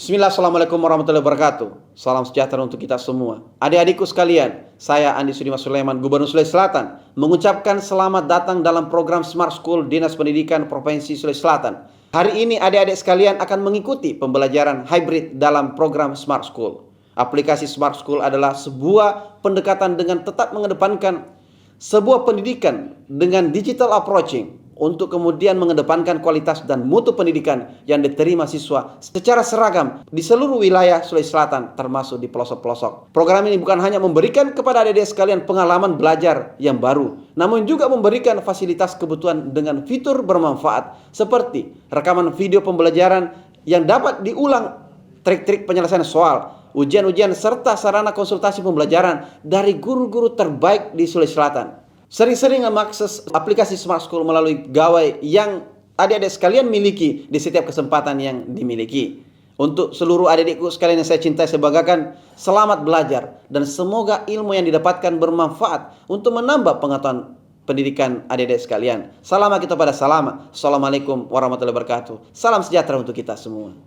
Bismillah, Assalamualaikum warahmatullahi wabarakatuh. Salam sejahtera untuk kita semua. Adik-adikku sekalian, saya Andi Sudimas Sulaiman, Gubernur Sulawesi Selatan, mengucapkan selamat datang dalam program Smart School Dinas Pendidikan Provinsi Sulawesi Selatan. Hari ini adik-adik sekalian akan mengikuti pembelajaran hybrid dalam program Smart School. Aplikasi Smart School adalah sebuah pendekatan dengan tetap mengedepankan sebuah pendidikan dengan digital approaching untuk kemudian mengedepankan kualitas dan mutu pendidikan yang diterima siswa secara seragam di seluruh wilayah Sulawesi Selatan termasuk di pelosok-pelosok. Program ini bukan hanya memberikan kepada adik-adik sekalian pengalaman belajar yang baru, namun juga memberikan fasilitas kebutuhan dengan fitur bermanfaat seperti rekaman video pembelajaran yang dapat diulang, trik-trik penyelesaian soal, ujian-ujian serta sarana konsultasi pembelajaran dari guru-guru terbaik di Sulawesi Selatan. Sering-sering mengakses aplikasi Smart School melalui gawai yang adik-adik sekalian miliki di setiap kesempatan yang dimiliki. Untuk seluruh adik-adikku sekalian yang saya cintai, saya banggakan, selamat belajar dan semoga ilmu yang didapatkan bermanfaat untuk menambah pengetahuan pendidikan adik-adik sekalian. Salam kita pada salam. Assalamualaikum warahmatullahi wabarakatuh. Salam sejahtera untuk kita semua.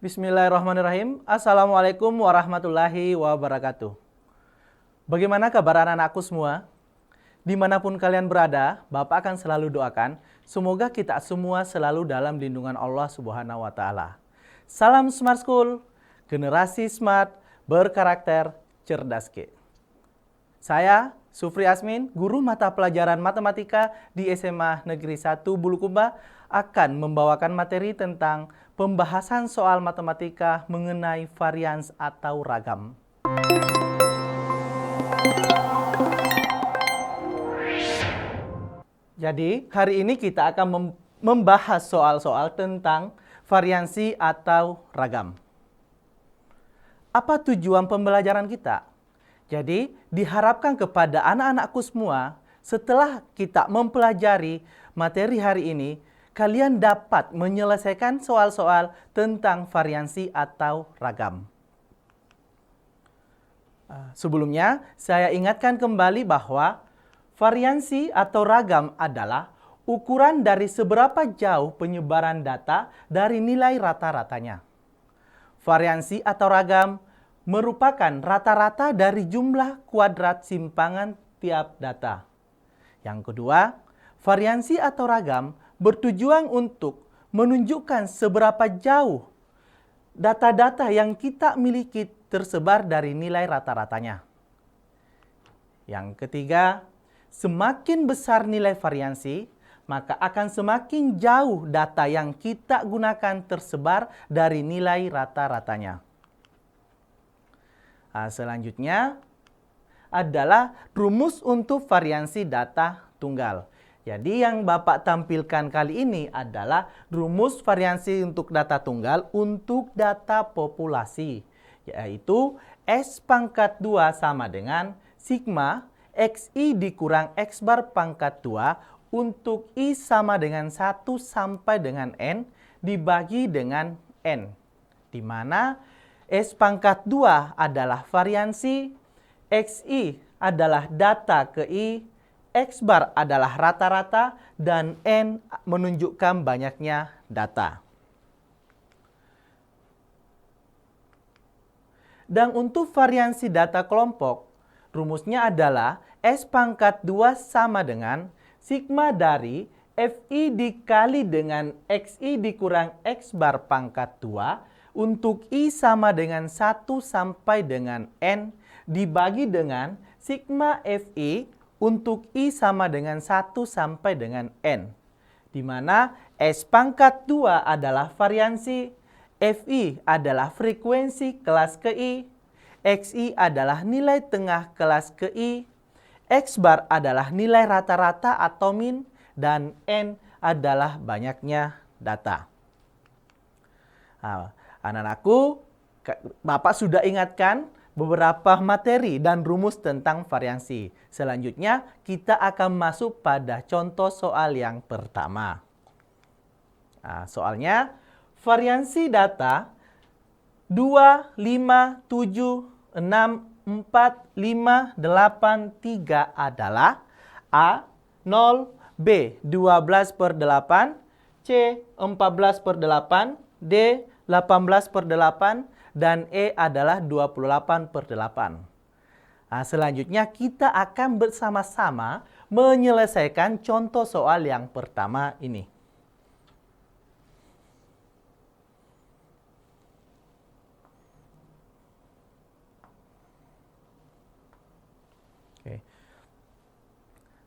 Bismillahirrahmanirrahim. Assalamualaikum warahmatullahi wabarakatuh. Bagaimana kabar anak-anakku semua? Dimanapun kalian berada, Bapak akan selalu doakan semoga kita semua selalu dalam lindungan Allah Subhanahu wa Ta'ala. Salam Smart School, generasi smart, berkarakter, cerdas ke. Saya Sufri Asmin, guru mata pelajaran matematika di SMA Negeri 1 Bulukumba, akan membawakan materi tentang pembahasan soal matematika mengenai varians atau ragam. Jadi, hari ini kita akan membahas soal-soal tentang variansi atau ragam. Apa tujuan pembelajaran kita? Jadi, diharapkan kepada anak-anakku semua, setelah kita mempelajari materi hari ini, kalian dapat menyelesaikan soal-soal tentang variansi atau ragam. Sebelumnya, saya ingatkan kembali bahwa variansi atau ragam adalah ukuran dari seberapa jauh penyebaran data dari nilai rata-ratanya. Variansi atau ragam merupakan rata-rata dari jumlah kuadrat simpangan tiap data. Yang kedua, variansi atau ragam bertujuan untuk menunjukkan seberapa jauh data-data yang kita miliki tersebar dari nilai rata-ratanya. Yang ketiga, semakin besar nilai variansi, maka akan semakin jauh data yang kita gunakan tersebar dari nilai rata-ratanya. Selanjutnya adalah rumus untuk variansi data tunggal. Jadi yang Bapak tampilkan kali ini adalah rumus variansi untuk data tunggal untuk data populasi, yaitu S pangkat 2 sama dengan sigma XI dikurang X bar pangkat 2 untuk I sama dengan 1 sampai dengan N dibagi dengan N, di mana S pangkat 2 adalah variansi, XI adalah data ke I, X bar adalah rata-rata, dan N menunjukkan banyaknya data. Dan untuk variansi data kelompok, rumusnya adalah S pangkat 2 sama dengan sigma dari FI dikali dengan XI dikurang X bar pangkat 2 untuk I sama dengan 1 sampai dengan N dibagi dengan sigma FI untuk I sama dengan 1 sampai dengan N, di mana S pangkat 2 adalah variansi, FI adalah frekuensi kelas ke I, XI adalah nilai tengah kelas ke I, X bar adalah nilai rata-rata atau min, dan N adalah banyaknya data. Anak-anakku, Bapak sudah ingatkan beberapa materi dan rumus tentang variansi. Selanjutnya, kita akan masuk pada contoh soal yang pertama. Soalnya, variansi data 2, 5, 7, 6, 4, 5, 8, 3 adalah A. 0, B. 12/8, C. 14/8, D. 18/8, dan E adalah 28/8. Nah, selanjutnya kita akan bersama-sama menyelesaikan contoh soal yang pertama ini. Oke.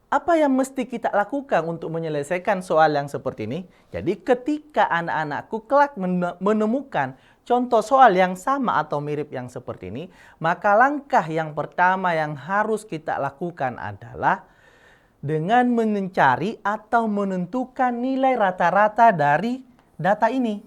Apa yang mesti kita lakukan untuk menyelesaikan soal yang seperti ini? Jadi ketika anak-anakku kelak menemukan contoh soal yang sama atau mirip yang seperti ini, maka langkah yang pertama yang harus kita lakukan adalah dengan mencari atau menentukan nilai rata-rata dari data ini.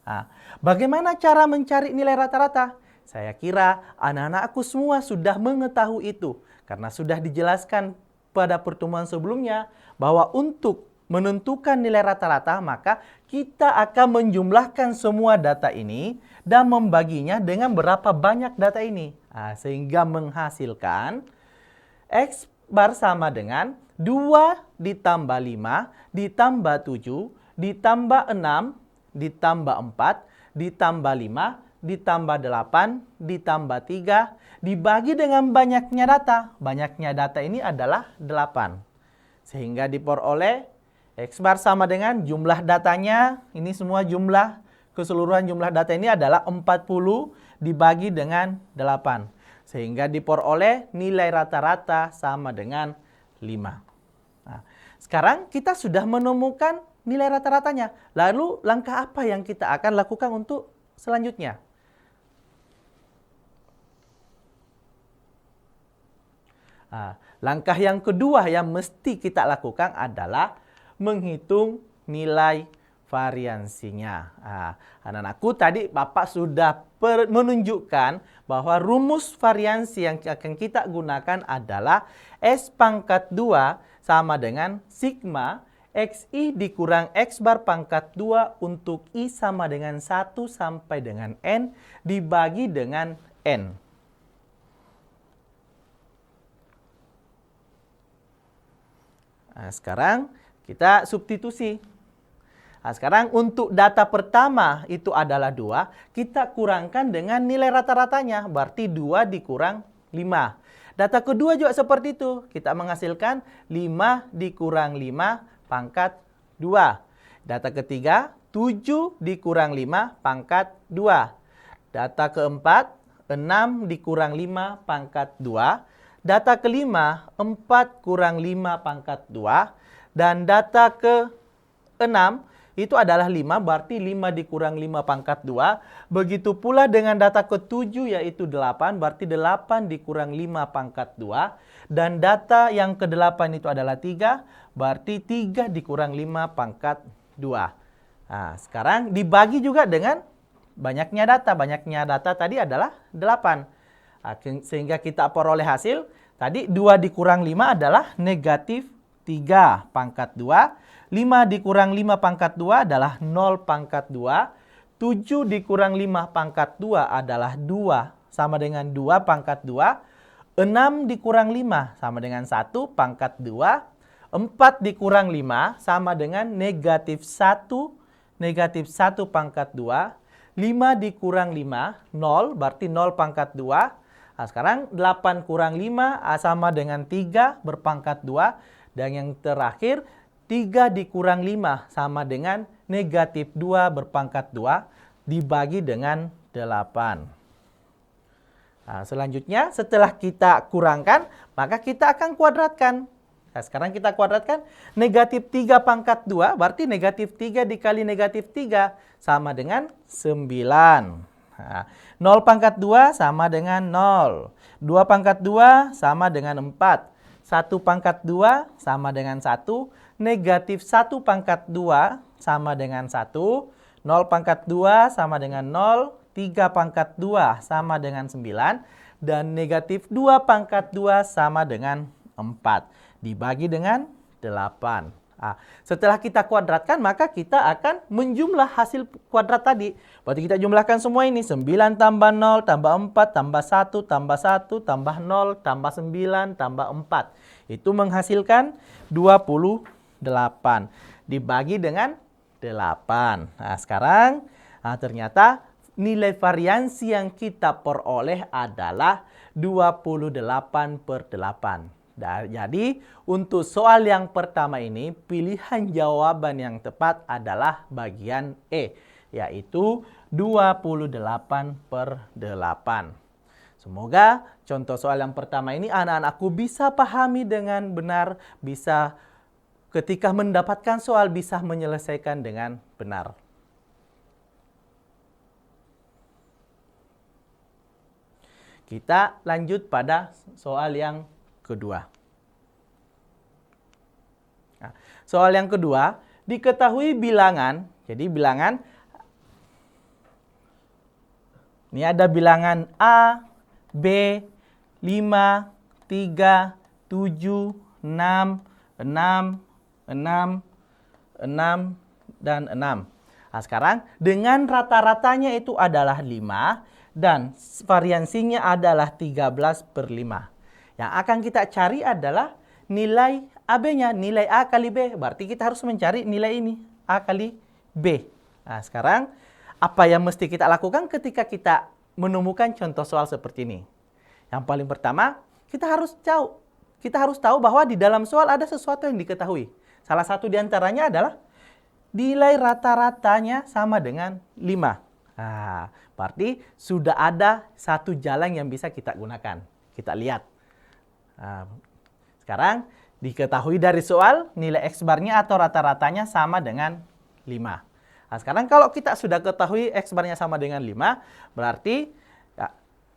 Nah, bagaimana cara mencari nilai rata-rata? Saya kira anak-anakku semua sudah mengetahui itu karena sudah dijelaskan pada pertemuan sebelumnya bahwa untuk menentukan nilai rata-rata maka kita akan menjumlahkan semua data ini dan membaginya dengan berapa banyak data ini. Nah, sehingga menghasilkan X bar sama dengan 2 ditambah 5 ditambah 7 ditambah 6 ditambah 4 ditambah 5 ditambah 8 ditambah 3 dibagi dengan banyaknya data. Banyaknya data ini adalah 8. Sehingga diperoleh X bar sama dengan jumlah datanya, ini semua jumlah, keseluruhan jumlah data ini adalah 40 dibagi dengan 8. Sehingga diperoleh nilai rata-rata sama dengan 5. Nah, sekarang kita sudah menemukan nilai rata-ratanya. Lalu langkah apa yang kita akan lakukan untuk selanjutnya? Nah, langkah yang kedua yang mesti kita lakukan adalah menghitung nilai variansinya. Nah, anak-anakku tadi Bapak sudah menunjukkan bahwa rumus variansi yang akan kita gunakan adalah S pangkat 2 sama dengan sigma XI dikurang X bar pangkat 2 untuk I sama dengan 1 sampai dengan N dibagi dengan N. Nah, sekarang kita substitusi. Nah, sekarang untuk data pertama itu adalah 2, kita kurangkan dengan nilai rata-ratanya, berarti 2 dikurang 5. Data kedua juga seperti itu, kita menghasilkan 5 dikurang 5 pangkat 2. Data ketiga, 7 dikurang 5 pangkat 2. Data keempat, 6 dikurang 5 pangkat 2. Data kelima, 4 kurang 5 pangkat 2. Dan data ke-6, itu adalah 5, berarti 5 dikurang 5 pangkat 2. Begitu pula dengan data ke-7, yaitu 8, berarti 8 dikurang 5 pangkat 2. Dan data yang ke-8 itu adalah 3, berarti 3 dikurang 5 pangkat 2. Nah, sekarang dibagi juga dengan banyaknya data. Banyaknya data tadi adalah 8. Sehingga kita peroleh hasil, tadi 2 dikurang 5 adalah negatif 3 pangkat 2. 5 dikurang 5 pangkat 2 adalah 0 pangkat 2. 7 dikurang 5 pangkat 2 adalah 2 sama dengan 2 pangkat 2. 6 dikurang 5 sama dengan 1 pangkat 2. 4 dikurang 5 sama dengan negatif 1 pangkat 2. 5 dikurang 5, 0, berarti 0 pangkat 2. Nah, sekarang 8 kurang 5 sama dengan 3 berpangkat 2. Dan yang terakhir 3 dikurang 5 sama dengan negatif 2 berpangkat 2 dibagi dengan 8. Nah, selanjutnya setelah kita kurangkan maka kita akan kuadratkan. Nah, sekarang kita kuadratkan negatif 3 pangkat 2 berarti negatif 3 dikali negatif 3 sama dengan 9. Nah, 0 pangkat 2 sama dengan 0. 2 pangkat 2 sama dengan 4. 1 pangkat 2 sama dengan 1. Negatif 1 pangkat 2 sama dengan 1. 0 pangkat 2 sama dengan 0. 3 pangkat 2 sama dengan 9. Dan negatif 2 pangkat 2 sama dengan 4. Dibagi dengan 8. Setelah kita kuadratkan, maka kita akan menjumlah hasil kuadrat tadi. Berarti kita jumlahkan semua ini. 9 tambah 0, tambah 4, tambah 1, tambah 1, tambah 0, tambah 9, tambah 4. Itu menghasilkan 28. Dibagi dengan 8. Nah, sekarang ternyata nilai variansi yang kita peroleh adalah 28/8. Jadi, untuk soal yang pertama ini, pilihan jawaban yang tepat adalah bagian E, yaitu 28/8. Semoga contoh soal yang pertama ini anak-anakku bisa pahami dengan benar, bisa ketika mendapatkan soal bisa menyelesaikan dengan benar. Kita lanjut pada soal yang kedua. Nah, soal yang kedua, diketahui bilangan. Jadi bilangan, ini ada bilangan A, B, 5, 3, 7, 6, 6, 6, 6, dan 6. Nah, sekarang dengan rata-ratanya itu adalah 5 dan variansinya adalah 13/5. Yang akan kita cari adalah nilai AB-nya, nilai A kali B. Berarti kita harus mencari nilai ini, A kali B. Nah, sekarang apa yang mesti kita lakukan ketika kita menemukan contoh soal seperti ini? Yang paling pertama, kita harus tahu bahwa di dalam soal ada sesuatu yang diketahui. Salah satu di antaranya adalah nilai rata-ratanya sama dengan 5. Nah, berarti sudah ada satu jalan yang bisa kita gunakan. Kita lihat. Nah, sekarang diketahui dari soal nilai X barnya atau rata-ratanya sama dengan 5. Nah, sekarang kalau kita sudah ketahui X barnya sama dengan 5, berarti ya,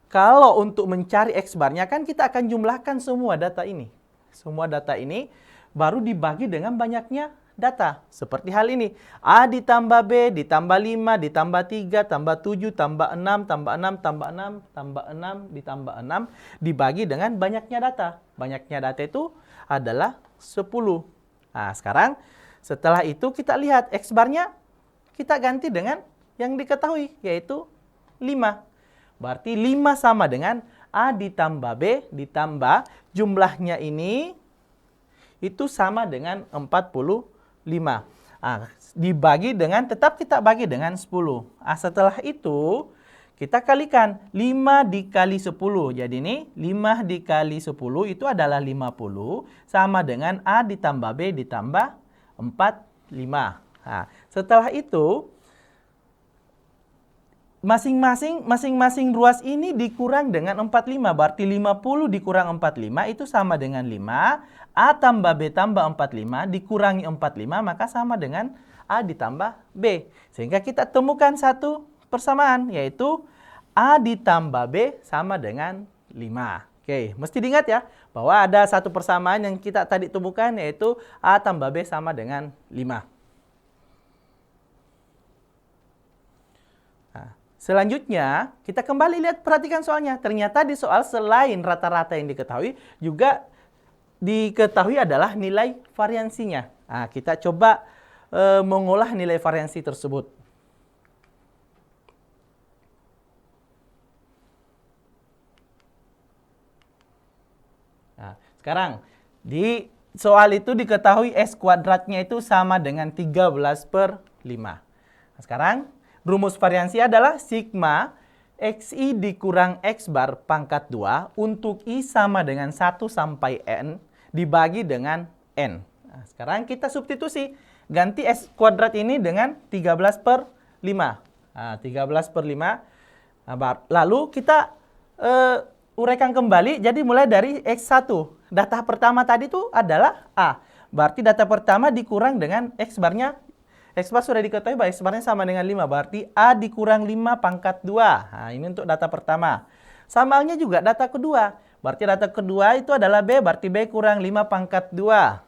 kalau untuk mencari X barnya kan kita akan jumlahkan semua data ini. Semua data ini baru dibagi dengan banyaknya data. Seperti hal ini. A ditambah B, ditambah 5, ditambah 3, tambah 7, tambah 6, tambah 6, tambah 6, tambah 6, ditambah 6, dibagi dengan banyaknya data. Banyaknya data itu adalah 10. Nah, sekarang setelah itu kita lihat X barnya kita ganti dengan yang diketahui, yaitu 5. Berarti 5 sama dengan A ditambah B ditambah jumlahnya ini itu sama dengan 45. Dibagi dengan, tetap kita bagi dengan 10. Setelah itu, kita kalikan 5 dikali 10. Jadi ini 5 dikali 10 itu adalah 50. Sama dengan A ditambah B ditambah 45. Setelah itu, masing-masing ruas ini dikurang dengan 45. Berarti 50 dikurang 45 itu sama dengan 5. A tambah B tambah 45 dikurangi 45 maka sama dengan A ditambah B. Sehingga kita temukan satu persamaan, yaitu A ditambah B sama dengan 5. Oke, mesti diingat ya bahwa ada satu persamaan yang kita tadi temukan, yaitu A tambah B sama dengan 5. Selanjutnya, kita kembali lihat, perhatikan soalnya. Ternyata di soal selain rata-rata yang diketahui, juga diketahui adalah nilai variansinya. Kita coba mengolah nilai variansi tersebut. Sekarang, di soal itu diketahui X kuadratnya itu sama dengan 13/5. Sekarang, rumus variansi adalah sigma XI dikurang X bar pangkat 2 untuk I sama dengan 1 sampai N dibagi dengan N. Sekarang kita substitusi. Ganti X kuadrat ini dengan 13/5. 13/5. Lalu kita uraikan kembali. Jadi mulai dari X1. Data pertama tadi itu adalah A. Berarti data pertama dikurang dengan X barnya. X bar sudah diketahui bahwa X barnya sama dengan 5. Berarti A dikurang 5 pangkat 2. Ini untuk data pertama. Sama halnya juga data kedua. Berarti data kedua itu adalah B. Berarti B kurang 5 pangkat 2.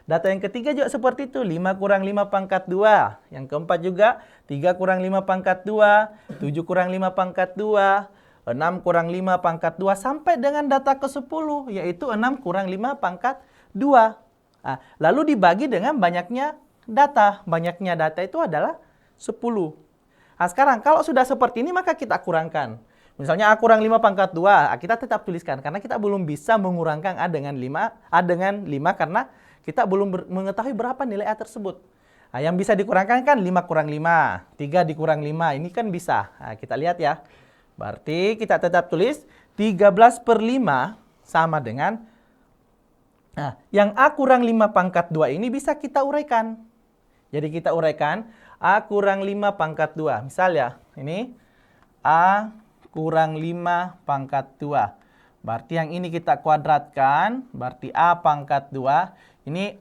Data yang ketiga juga seperti itu. 5 kurang 5 pangkat 2. Yang keempat juga 3 kurang 5 pangkat 2. 7 kurang 5 pangkat 2. 6 kurang 5 pangkat 2. Sampai dengan data ke-10. Yaitu 6 kurang 5 pangkat 2. Nah, lalu dibagi dengan banyaknya data. Banyaknya data itu adalah 10. Nah, sekarang kalau sudah seperti ini maka kita kurangkan. Misalnya A kurang 5 pangkat 2, kita tetap tuliskan karena kita belum bisa mengurangkan A dengan 5 karena kita belum mengetahui berapa nilai A tersebut. Nah, yang bisa dikurangkan kan 5 kurang 5, 3 dikurang 5, ini kan bisa. Nah, kita lihat ya. Berarti kita tetap tulis 13/5 sama dengan, nah, yang A kurang 5 pangkat 2 ini bisa kita uraikan. Jadi kita uraikan A kurang 5 pangkat 2. Misal ya, ini A kurang 5 pangkat 2. Berarti yang ini kita kuadratkan, berarti A pangkat 2. Ini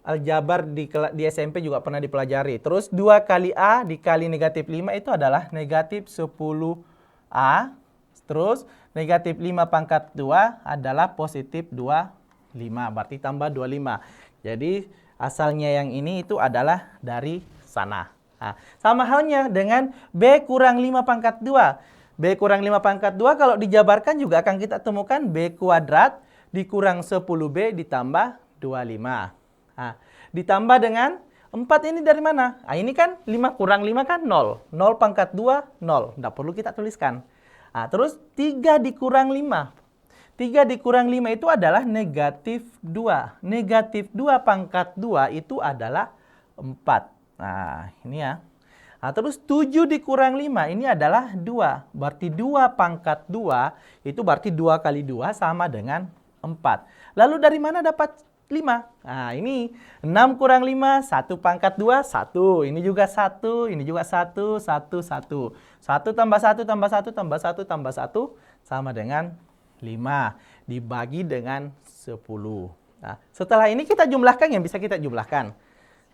aljabar di SMP juga pernah dipelajari. Terus 2 kali A dikali negatif 5 itu adalah negatif 10A. Terus negatif 5 pangkat 2 adalah positif 25. Berarti tambah 25. Jadi asalnya yang ini itu adalah dari sana. Nah, sama halnya dengan B kurang 5 pangkat 2. B kurang 5 pangkat 2 kalau dijabarkan juga akan kita temukan B kuadrat dikurang 10B ditambah 25. Nah, ditambah dengan 4 ini dari mana? Nah, ini kan 5 kurang 5 kan 0. 0 pangkat 2, 0. Tidak perlu kita tuliskan. Nah, terus 3 dikurang 5. 3 dikurang 5 itu adalah negatif 2. Negatif 2 pangkat 2 itu adalah 4. Nah, ini ya. Nah, terus 7 dikurang 5 ini adalah 2. Berarti 2 pangkat 2 itu berarti 2 kali 2 sama dengan 4. Lalu dari mana dapat 5? Nah, ini 6 kurang 5, 1 pangkat 2, 1. Ini juga 1, ini juga 1, 1, 1. 1 tambah 1 tambah 1 tambah 1 tambah 1 sama dengan 5. Dibagi dengan 10. Nah, setelah ini kita jumlahkan yang bisa kita jumlahkan.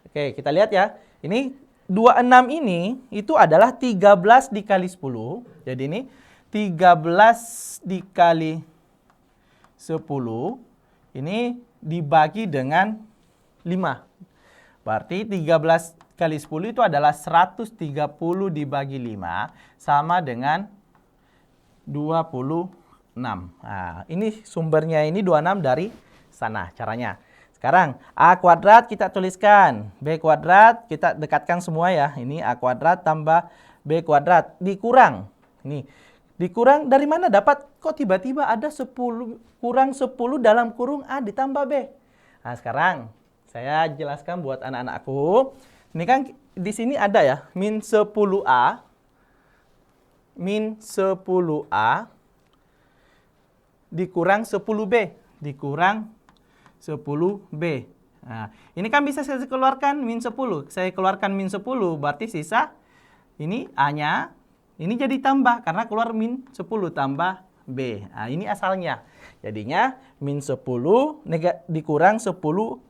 Oke, kita lihat ya. Ini 26 ini itu adalah 13 dikali 10. Jadi ini 13 dikali 10 ini dibagi dengan 5. Berarti 13 kali 10 itu adalah 130 dibagi 5 sama dengan 26. Nah, ini sumbernya ini 26 dari sana caranya. Sekarang A kuadrat kita tuliskan, B kuadrat kita dekatkan semua ya. Ini A kuadrat tambah B kuadrat dikurang. Ini dikurang dari mana dapat? Kok tiba-tiba ada 10 kurang 10 dalam kurung A ditambah B. Nah, sekarang saya jelaskan buat anak-anakku. Ini kan di sini ada ya, min 10A. Min 10A dikurang 10B. Dikurang 10B. Nah, ini kan bisa saya keluarkan min 10. Saya keluarkan min 10, berarti sisa ini A-nya. Ini jadi tambah, karena keluar min 10 tambah B. Nah, ini asalnya. Jadinya min 10 dikurang 10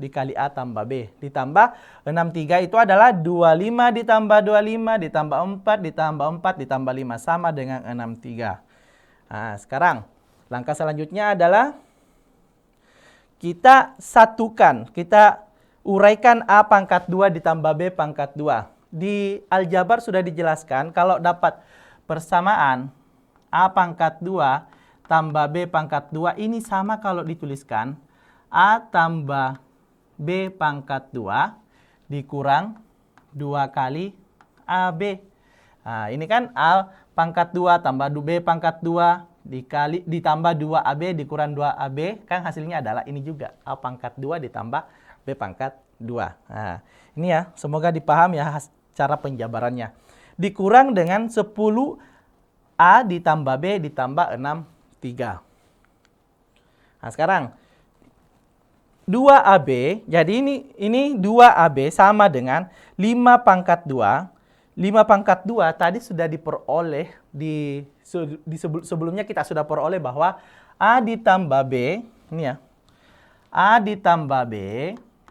dikali A tambah B. Ditambah 63 itu adalah 25 ditambah 25 ditambah 4 ditambah 4 ditambah 5. Sama dengan 63. Nah, sekarang langkah selanjutnya adalah kita satukan, kita uraikan A pangkat 2 ditambah B pangkat 2. Di aljabar sudah dijelaskan kalau dapat persamaan A pangkat 2 tambah B pangkat 2 ini sama kalau dituliskan A tambah B pangkat 2 dikurang 2 kali AB. Nah, ini kan A pangkat 2 tambah B pangkat 2 ditambah 2AB dikurang 2AB, kan hasilnya adalah ini juga. A pangkat 2 ditambah B pangkat 2. Nah, ini ya, semoga dipaham ya cara penjabarannya. Dikurang dengan 10A ditambah B ditambah 63. Nah, sekarang 2AB, jadi ini 2AB sama dengan 5 pangkat 2. 5 pangkat 2 tadi sudah diperoleh sebelumnya kita sudah peroleh bahwa A ditambah B, ini ya. A ditambah B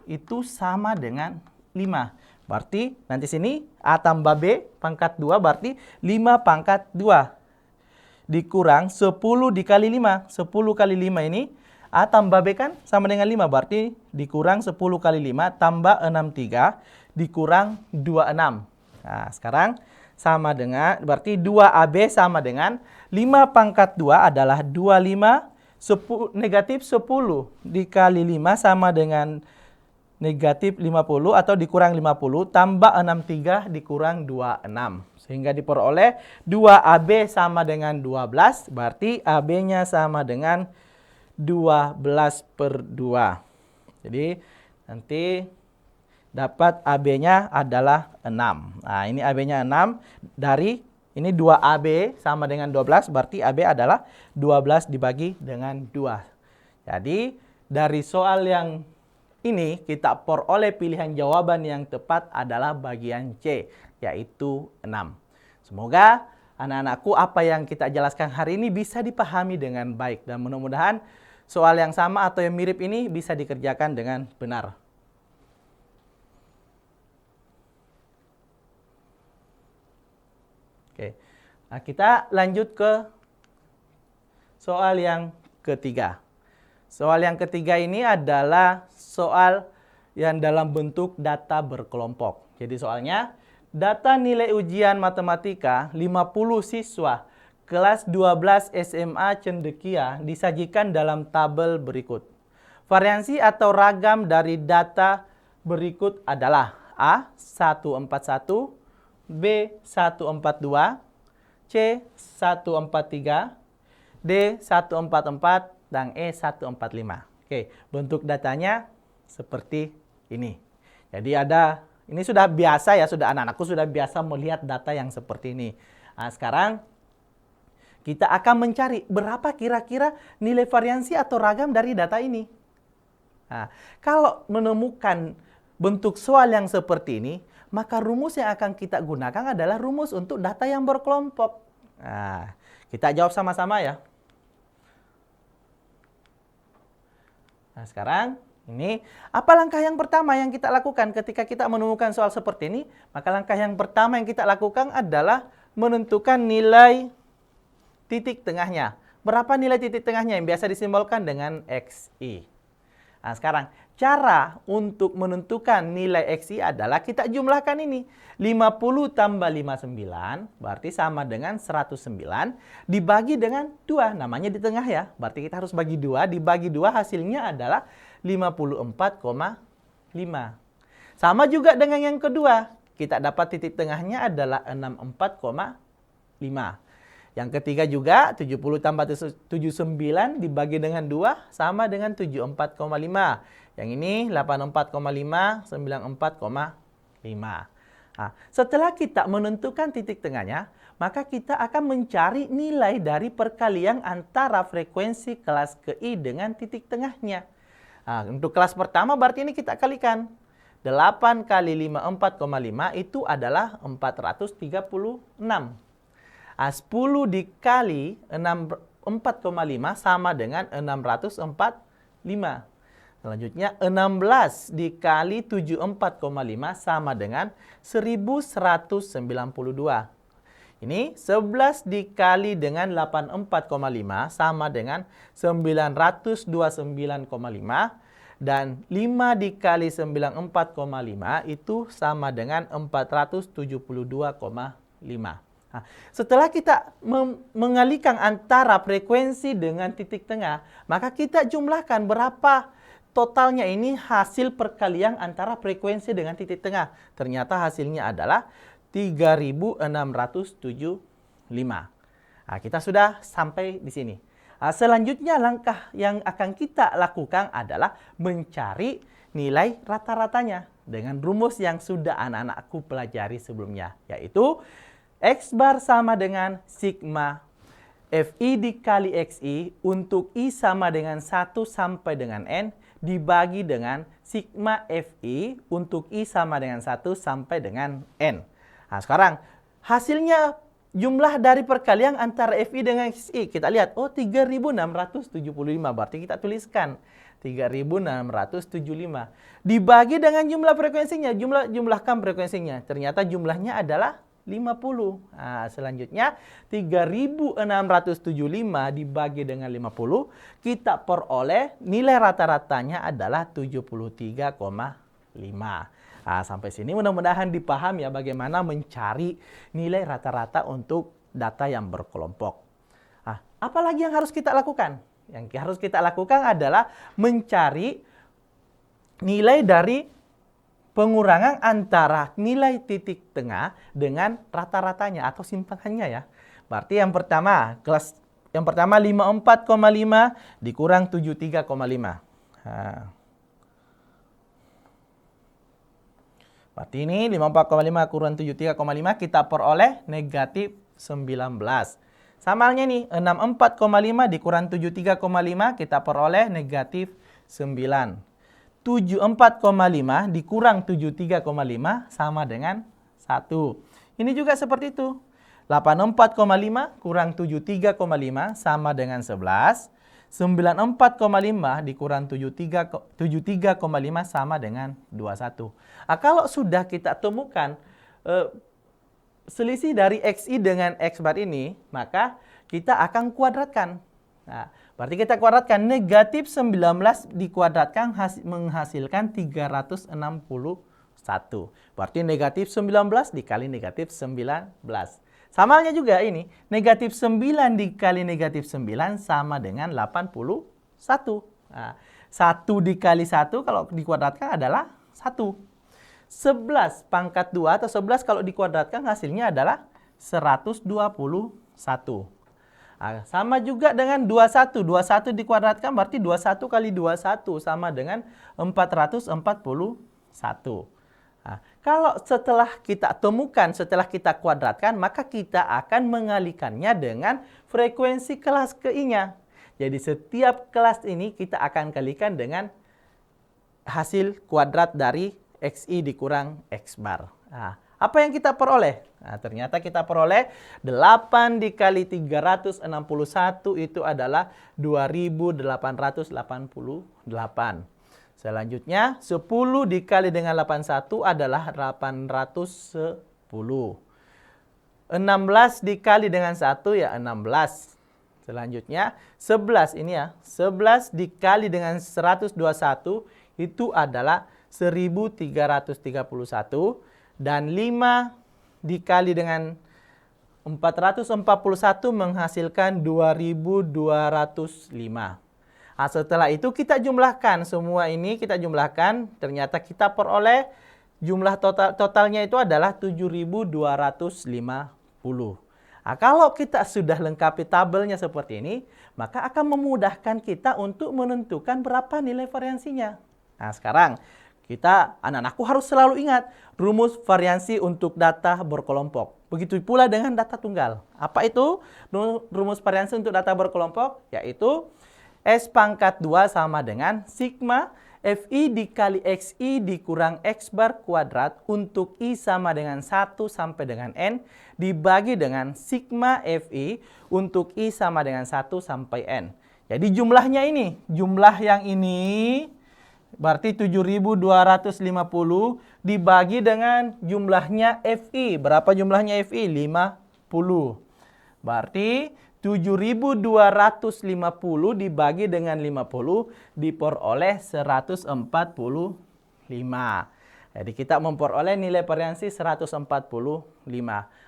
itu sama dengan 5. Berarti nanti sini A tambah B pangkat 2 berarti 5 pangkat 2. Dikurang 10 dikali 5. 10 kali 5 ini A tambah B kan sama dengan 5. Berarti dikurang 10 kali 5 tambah 63 dikurang 26. Nah, sekarang sama dengan, berarti 2AB sama dengan 5 pangkat 2 adalah 25, negatif 10 dikali 5 sama dengan negatif 50 atau dikurang 50 tambah 63 dikurang 26. Sehingga diperoleh 2AB sama dengan 12, berarti AB-nya sama dengan 12/2. Jadi nanti dapat AB-nya adalah 6. Nah, ini AB-nya 6 dari ini 2AB sama dengan 12, berarti AB adalah 12 dibagi dengan 2. Jadi dari soal yang ini kita peroleh pilihan jawaban yang tepat adalah bagian C, yaitu 6. Semoga anak-anakku apa yang kita jelaskan hari ini bisa dipahami dengan baik. Dan mudah-mudahan soal yang sama atau yang mirip ini bisa dikerjakan dengan benar. Oke, nah kita lanjut ke soal yang ketiga. Soal yang ketiga ini adalah soal yang dalam bentuk data berkelompok. Jadi soalnya, data nilai ujian matematika 50 siswa kelas 12 SMA Cendekia disajikan dalam tabel berikut. Variansi atau ragam dari data berikut adalah A. 141, B. 142, C. 143, D. 144, dan E 145. Oke, bentuk datanya seperti ini. Jadi ini sudah biasa ya, anak-anakku sudah biasa melihat data yang seperti ini. Nah, sekarang kita akan mencari berapa kira-kira nilai variansi atau ragam dari data ini. Nah, kalau menemukan bentuk soal yang seperti ini, maka rumus yang akan kita gunakan adalah rumus untuk data yang berkelompok. Nah, kita jawab sama-sama ya. Nah, sekarang ini apa langkah yang pertama yang kita lakukan ketika kita menemukan soal seperti ini? Maka langkah yang pertama yang kita lakukan adalah menentukan nilai titik tengahnya. Berapa nilai titik tengahnya yang biasa disimbolkan dengan XI. Nah, sekarang cara untuk menentukan nilai XI adalah kita jumlahkan ini. 50 tambah 59 berarti sama dengan 109 dibagi dengan 2. Namanya di tengah ya. Berarti kita harus bagi 2. Dibagi 2 hasilnya adalah 54,5. Sama juga dengan yang kedua. Kita dapat titik tengahnya adalah 64,5. Yang ketiga juga 70 tambah 79 dibagi dengan 2 sama dengan 74,5. Yang ini 84,5, 94,5. Nah, setelah kita menentukan titik tengahnya, maka kita akan mencari nilai dari perkalian antara frekuensi kelas KI dengan titik tengahnya. Nah, untuk kelas pertama berarti ini kita kalikan. 8 kali 54,5 itu adalah 436. 10 dikali 4,5 sama dengan 645. Selanjutnya 16 dikali 74,5 sama dengan 1192. Ini 11 dikali dengan 84,5 sama dengan 929,5. Dan 5 dikali 94,5 itu sama dengan 472,5. Nah, setelah kita mengalihkan antara frekuensi dengan titik tengah, maka kita jumlahkan berapa totalnya ini hasil perkalian antara frekuensi dengan titik tengah. Ternyata hasilnya adalah 3675. Nah, kita sudah sampai di sini. Nah, selanjutnya langkah yang akan kita lakukan adalah mencari nilai rata-ratanya dengan rumus yang sudah anak-anakku pelajari sebelumnya, yaitu X bar sama dengan sigma Fi dikali Xi untuk I sama dengan 1 sampai dengan N dibagi dengan sigma Fi untuk I sama dengan 1 sampai dengan N. Nah, sekarang hasilnya jumlah dari perkalian antara Fi dengan Xi. Kita lihat, oh 3675. Berarti kita tuliskan 3675. Dibagi dengan jumlah frekuensinya. Jumlahkan frekuensinya. Ternyata jumlahnya adalah 50. Nah, selanjutnya 3675 dibagi dengan 50, kita peroleh nilai rata-ratanya adalah 73,5. Nah, sampai sini mudah-mudahan dipaham ya bagaimana mencari nilai rata-rata untuk data yang berkelompok. Nah, apa lagi yang harus kita lakukan? Yang harus kita lakukan adalah mencari nilai dari pengurangan antara nilai titik tengah dengan rata-ratanya atau simpangannya ya. Berarti yang pertama 54,5 dikurang 73,5. Nah. Berarti ini 54,5 kurang 73,5 kita peroleh negatif 19. Sama halnya nih, 64,5 dikurang 73,5 kita peroleh negatif 9. 74,5 dikurang 73,5 sama dengan 1. Ini juga seperti itu. 84,5 kurang 73,5 sama dengan 11. 94,5 dikurang 73,5 sama dengan 21. Nah, kalau sudah kita temukan selisih dari XI dengan X bar ini, maka kita akan kuadratkan. Nah, berarti kita kuadratkan negatif 19 dikuadratkan menghasilkan 361. Berarti negatif 19 dikali negatif 19. Sama halnya juga ini, negatif 9 dikali negatif 9 sama dengan 81. Nah, 1 dikali 1 kalau dikuadratkan adalah 1. 11 pangkat 2 atau 11 kalau dikuadratkan hasilnya adalah 121. Nah, sama juga dengan 21. 21 dikuadratkan berarti 21 kali 21 sama dengan 441. Nah, kalau setelah kita temukan, setelah kita kuadratkan, maka kita akan mengalikannya dengan frekuensi kelas ke I-nya. Jadi setiap kelas ini kita akan kalikan dengan hasil kuadrat dari XI dikurang X bar. Nah, apa yang kita peroleh? Nah, ternyata kita peroleh 8 dikali 361 itu adalah 2888. Selanjutnya, 10 dikali dengan 81 adalah 810. 16 dikali dengan 1 ya 16. Selanjutnya, 11 ini ya. 11 dikali dengan 121 itu adalah 1331. Dan 5 dikali dengan 441 menghasilkan 2205. Nah, setelah itu kita jumlahkan semua ini, kita jumlahkan, ternyata kita peroleh jumlah totalnya itu adalah 7250. Nah, kalau kita sudah lengkapi tabelnya seperti ini, maka akan memudahkan kita untuk menentukan berapa nilai variansinya. Nah, sekarang kita, anak-anakku harus selalu ingat rumus variansi untuk data berkelompok. Begitu pula dengan data tunggal. Apa itu rumus variansi untuk data berkelompok? Yaitu S pangkat 2 sama dengan sigma Fi dikali Xi dikurang X bar kuadrat untuk I sama dengan 1 sampai dengan N dibagi dengan sigma Fi untuk I sama dengan 1 sampai N. Jadi jumlahnya ini, jumlah yang ini berarti 7250 dibagi dengan jumlahnya Fi. Berapa jumlahnya Fi? 50. Berarti 7250 dibagi dengan 50 diperoleh 145. Jadi kita memperoleh nilai variansi 145.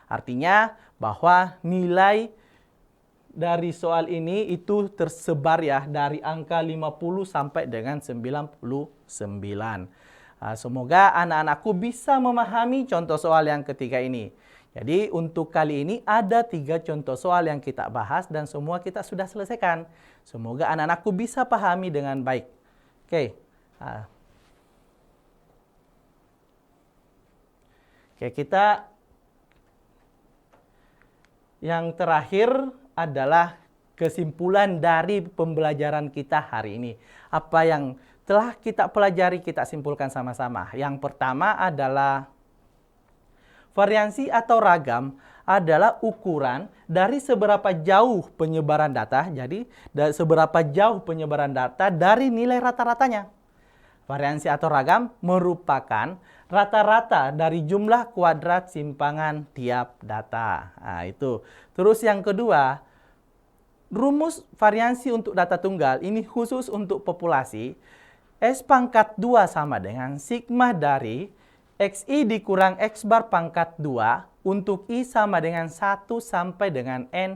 Artinya bahwa nilai dari soal ini itu tersebar ya dari angka 50 sampai dengan 99. Semoga anak-anakku bisa memahami contoh soal yang ketiga ini. Jadi untuk kali ini ada 3 contoh soal yang kita bahas dan semua kita sudah selesaikan. Semoga anak-anakku bisa pahami dengan baik. Oke. Oke, kita yang terakhir adalah kesimpulan dari pembelajaran kita hari ini. Apa yang telah kita pelajari kita simpulkan sama-sama. Yang pertama adalah variansi atau ragam adalah ukuran dari seberapa jauh penyebaran data. Jadi, seberapa jauh penyebaran data dari nilai rata-ratanya. Variansi atau ragam merupakan rata-rata dari jumlah kuadrat simpangan tiap data. Nah, itu. Terus yang kedua, rumus variansi untuk data tunggal ini khusus untuk populasi. S pangkat 2 sama dengan sigma dari Xi dikurang X bar pangkat 2 untuk I sama dengan 1 sampai dengan N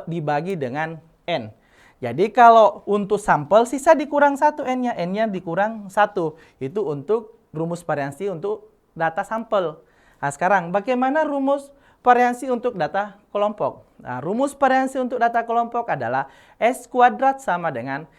dibagi dengan N. Jadi kalau untuk sampel sisa dikurang 1 N-nya, N-nya dikurang 1. Itu untuk rumus variansi untuk data sampel. Nah, sekarang bagaimana rumus variansi untuk data kelompok? Nah, rumus variansi untuk data kelompok adalah S kuadrat sama dengan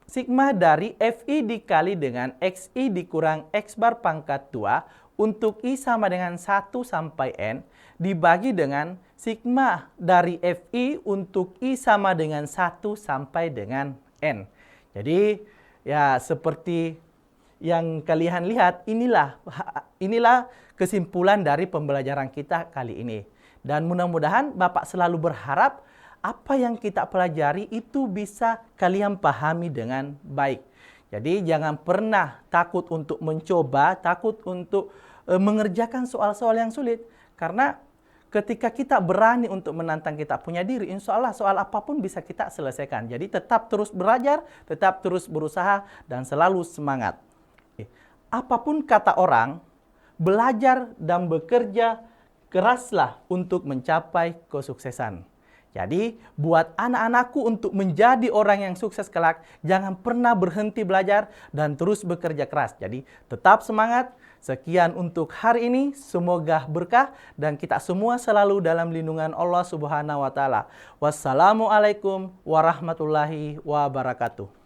sigma dari Fi dikali dengan Xi dikurang X bar pangkat 2 untuk I sama dengan 1 sampai N dibagi dengan sigma dari Fi untuk I sama dengan 1 sampai dengan N. Jadi ya seperti yang kalian lihat, inilah kesimpulan dari pembelajaran kita kali ini. Dan mudah-mudahan Bapak selalu berharap apa yang kita pelajari itu bisa kalian pahami dengan baik. Jadi jangan pernah takut untuk mencoba, takut untuk mengerjakan soal-soal yang sulit. Karena ketika kita berani untuk menantang kita punya diri, insya Allah soal apapun bisa kita selesaikan. Jadi tetap terus belajar, tetap terus berusaha, dan selalu semangat. Apapun kata orang, belajar dan bekerja keraslah untuk mencapai kesuksesan. Jadi, buat anak-anakku untuk menjadi orang yang sukses kelak, jangan pernah berhenti belajar dan terus bekerja keras. Jadi, tetap semangat. Sekian untuk hari ini, semoga berkah dan kita semua selalu dalam lindungan Allah Subhanahu wa taala. Wassalamualaikum warahmatullahi wabarakatuh.